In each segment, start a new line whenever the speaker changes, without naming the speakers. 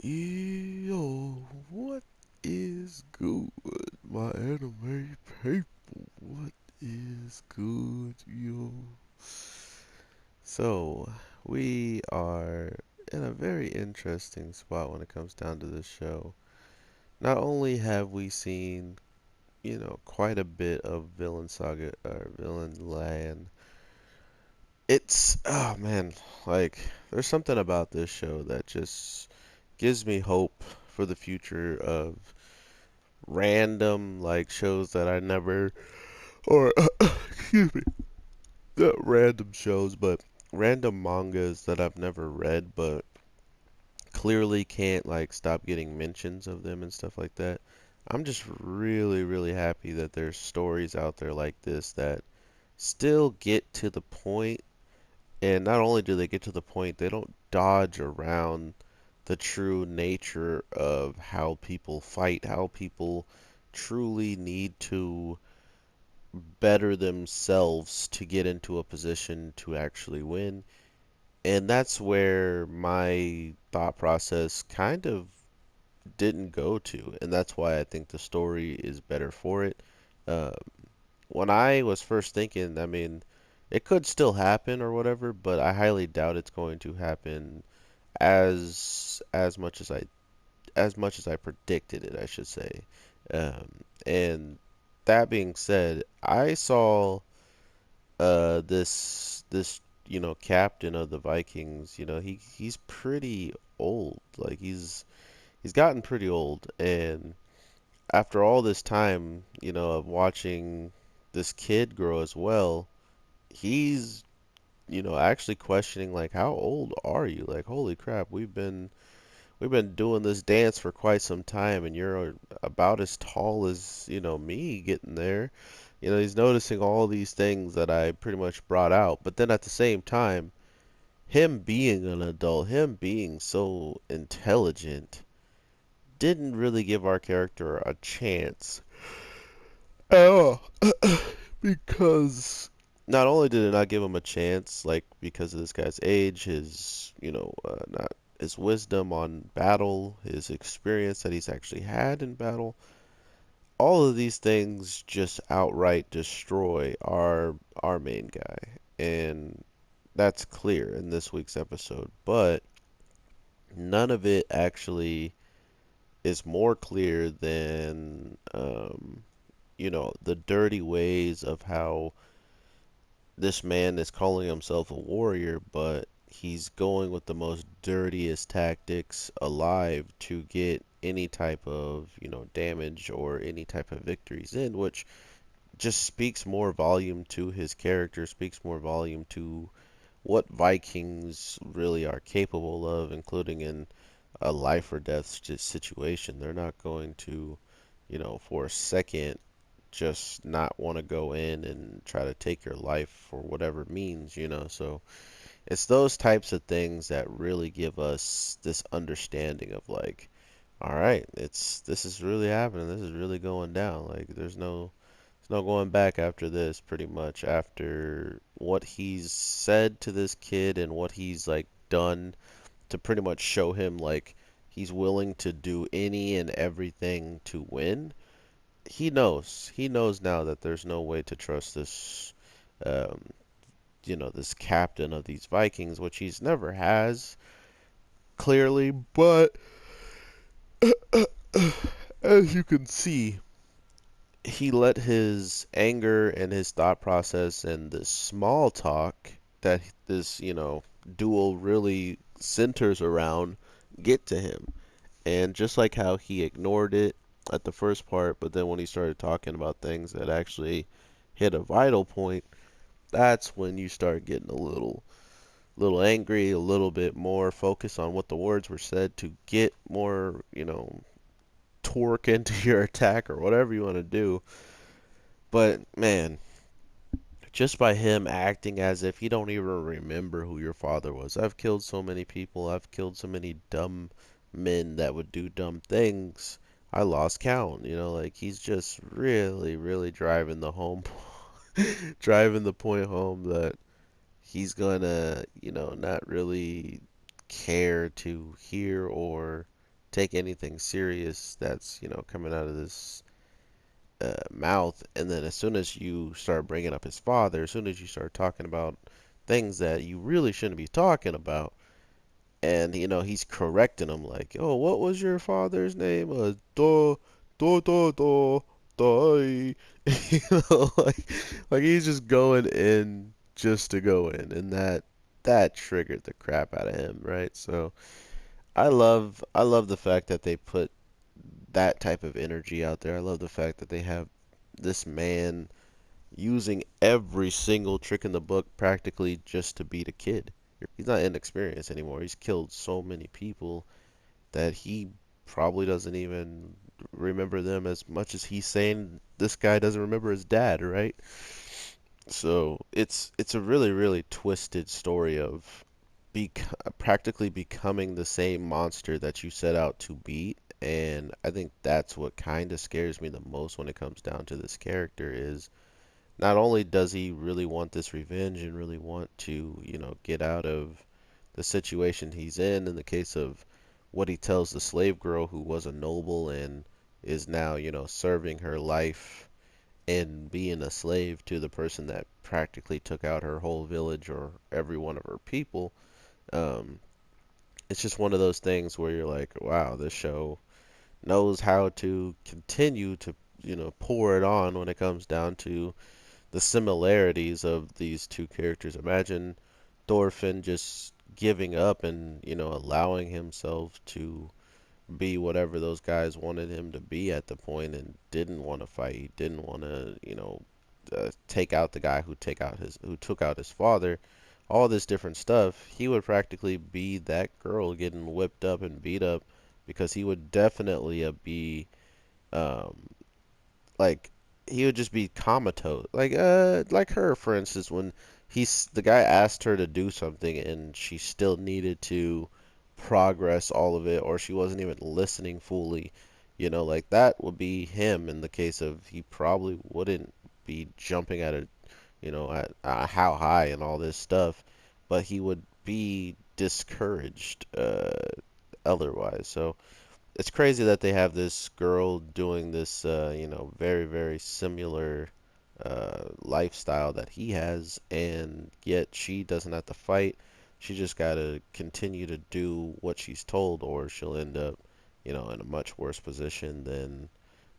Yo, what is good, my anime people? What is good, yo? So, we are in a very interesting spot when it comes down to this show. Not only have we seen, quite a bit of Villain Saga or Villain Land, oh man, like, there's something about this show that just gives me hope for the future of random like shows that I never or excuse me, not random shows, but random mangas that I've never read, but clearly can't like stop getting mentions of them and stuff like that. I'm just really, really happy that there's stories out there like this that still get to the point, and not only do they get to the point, they don't dodge around the true nature of how people fight, how people truly need to better themselves to get into a position to actually win. And that's where my thought process kind of didn't go to. And that's why I think the story is better for it. Uh, when I was first thinking, I mean, it could still happen or whatever, but I highly doubt it's going to happen as much as I predicted it, I should say. And that being said, I saw this captain of the Vikings. He's pretty old. Like he's gotten pretty old, and after all this time, of watching this kid grow as well, he's actually questioning like, how old are you? Like, holy crap, we've been doing this dance for quite some time, and you're about as tall as, me getting there. He's noticing all these things that I pretty much brought out. But then at the same time, him being an adult, him being so intelligent, didn't really give our character a chance at all. Because not only did it not give him a chance, like because of this guy's age, his, not his wisdom on battle, his experience that he's actually had in battle, all of these things just outright destroy our main guy. And that's clear in this week's episode. But none of it actually is more clear than the dirty ways of how this man is calling himself a warrior, but he's going with the most dirtiest tactics alive to get any type of, damage or any type of victories in, which just speaks more volume to his character, speaks more volume to what Vikings really are capable of, including in a life or death situation. They're not going to, for a second just not want to go in and try to take your life for whatever means. So it's those types of things that really give us this understanding of like, all right, this is really happening. This is really going down. Like there's no going back after this, pretty much after what he's said to this kid and what he's like done to pretty much show him like he's willing to do any and everything to win. He knows now that there's no way to trust um, this captain of these Vikings, which he's never has clearly. But as you can see, he let his anger and his thought process and the small talk that this duel really centers around get to him. And just like how he ignored it at the first part, but then when he started talking about things that actually hit a vital point, that's when you start getting a little angry, a little bit more focused on what the words were said to get more, torque into your attack or whatever you want to do. But man, just by him acting as if he don't even remember who your father was. I've killed so many people. I've killed so many dumb men that would do dumb things. I lost count. Like he's just really, really driving the home, driving the point home that he's gonna, not really care to hear or take anything serious that's, coming out of this mouth. And then as soon as you start bringing up his father, as soon as you start talking about things that you really shouldn't be talking about, and he's correcting him like, "Oh, what was your father's name? Do, die." like he's just going in just to go in, and that triggered the crap out of him, right? So I love the fact that they put that type of energy out there. I love the fact that they have this man using every single trick in the book practically just to beat a kid. He's not inexperienced anymore. He's killed so many people that he probably doesn't even remember them as much as he's saying this guy doesn't remember his dad, right? So it's a really, really twisted story of practically becoming the same monster that you set out to beat. And I think that's what kind of scares me the most when it comes down to this character is not only does he really want this revenge and really want to, get out of the situation he's in the case of what he tells the slave girl who was a noble and is now, serving her life and being a slave to the person that practically took out her whole village or every one of her people. Um, it's just one of those things where you're like, wow, this show knows how to continue to, pour it on when it comes down to the similarities of these two characters. Imagine Thorfinn just giving up and, allowing himself to be whatever those guys wanted him to be at the point and didn't want to fight. He didn't want to, take out the guy who took out his father. All this different stuff. He would practically be that girl getting whipped up and beat up because he would definitely be um, like he would just be comatose. Like her for instance when the guy asked her to do something and she still needed to progress all of it or she wasn't even listening fully. Like that would be him in the case of he probably wouldn't be jumping at a at how high and all this stuff, but he would be discouraged otherwise. So it's crazy that they have this girl doing this, very, very similar lifestyle that he has, and yet she doesn't have to fight. She just got to continue to do what she's told, or she'll end up, in a much worse position than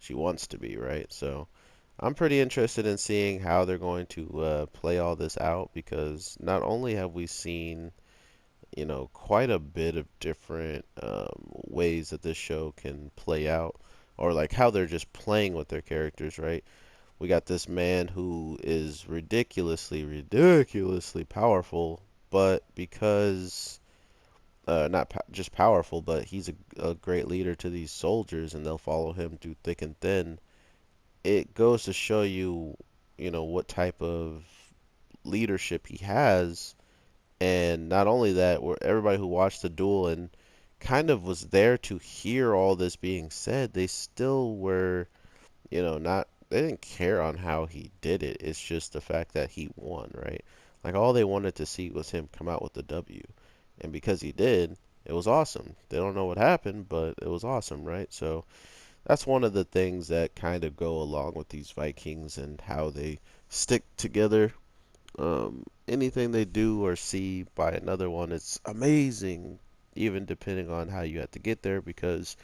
she wants to be, right? So I'm pretty interested in seeing how they're going to play all this out because not only have we seen quite a bit of different ways that this show can play out, or like how they're just playing with their characters, right? We got this man who is ridiculously, ridiculously powerful, but because not just powerful, but he's a great leader to these soldiers, and they'll follow him through thick and thin. It goes to show you, what type of leadership he has and not only that, where everybody who watched the duel and kind of was there to hear all this being said, they still were, not, they didn't care on how he did it. It's just the fact that he won, right? Like all they wanted to see was him come out with the W. And because he did, it was awesome. They don't know what happened, but it was awesome, right? So that's one of the things that kind of go along with these Vikings and how they stick together. Anything they do or see by another one, it's amazing, even depending on how you have to get there, because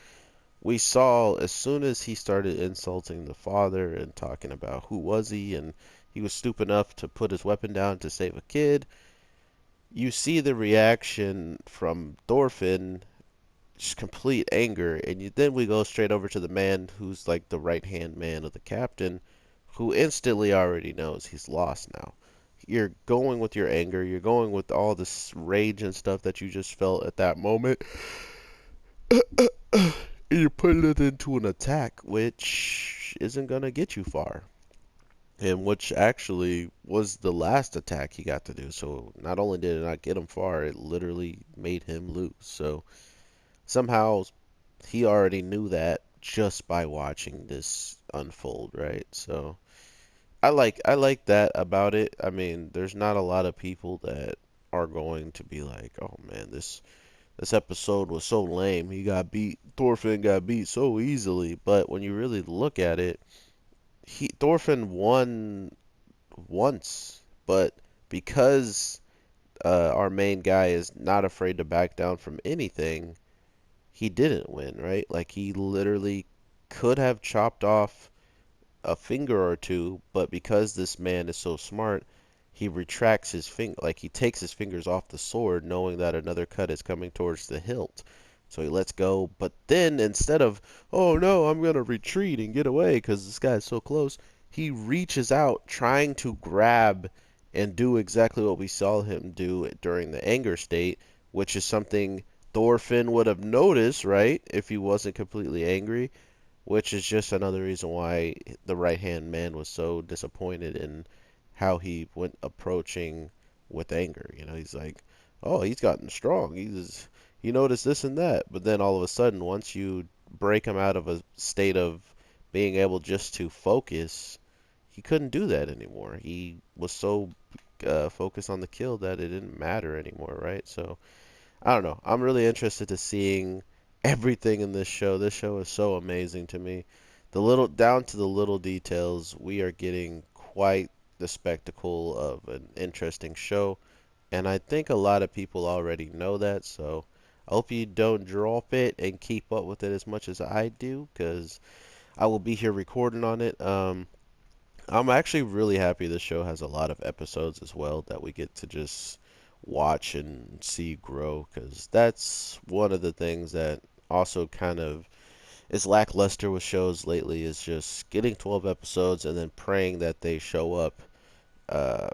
we saw as soon as he started insulting the father and talking about who was he, and he was stupid enough to put his weapon down to save a kid, you see the reaction from Thorfinn, just complete anger, and then we go straight over to the man who's like the right hand man of the captain, who instantly already knows he's lost now. You're going with your anger, you're going with all this rage and stuff that you just felt at that moment, and you're putting it into an attack, which isn't gonna get you far. And which actually was the last attack he got to do. So not only did it not get him far, it literally made him lose. So somehow he already knew that just by watching this unfold, right? So I like that about it. I mean, there's not a lot of people that are going to be like, "Oh man, this episode was so lame. He got beat. Thorfinn got beat so easily. But when you really look at it, Thorfinn won once, but because our main guy is not afraid to back down from anything, he didn't win, right? Like he literally could have chopped off a finger or two, but because this man is so smart, he retracts his finger, like he takes his fingers off the sword, knowing that another cut is coming towards the hilt. So he lets go, but then instead of, oh no, I'm gonna retreat and get away because this guy's so close, he reaches out trying to grab and do exactly what we saw him do during the anger state, which is something Thorfinn would have noticed, right, if he wasn't completely angry, which is just another reason why the right hand man was so disappointed in how he went approaching with anger. You know, he's like, oh, he's gotten strong. He noticed this and that, but then all of a sudden, once you break him out of a state of being able just to focus, he couldn't do that anymore. He was so focused on the kill that it didn't matter anymore, right? So I don't know. I'm really interested to seeing everything in this show. This show is so amazing to me. The little down to the little details, we are getting quite the spectacle of an interesting show, and I think a lot of people already know that, so I hope you don't drop it and keep up with it as much as I do, because I will be here recording on it. I'm actually really happy this show has a lot of episodes as well that we get to just watch and see grow, because that's one of the things that also kind of is lackluster with shows lately, is just getting 12 episodes and then praying that they show up uh,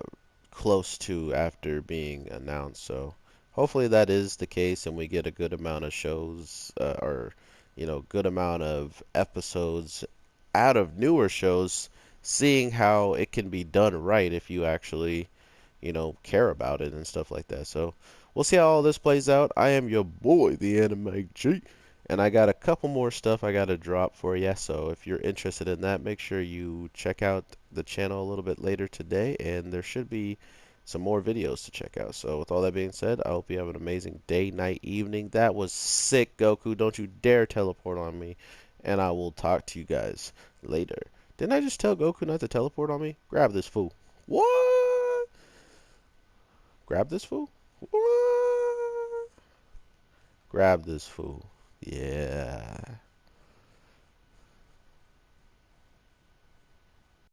close to after being announced. So hopefully that is the case and we get a good amount of shows, or good amount of episodes out of newer shows, seeing how it can be done right if you actually care about it and stuff like that. So we'll see how all this plays out. I am your boy, the Anime G, and I got a couple more stuff I got to drop for you. So if you're interested in that, make sure you check out the channel a little bit later today, and there should be some more videos to check out. So with all that being said, I hope you have an amazing day, night, evening. That was sick, Goku. Don't you dare teleport on me. And I will talk to you guys later. Didn't I just tell Goku not to teleport on me? Grab this fool. What? Grab this fool? What? Grab this fool. Yeah.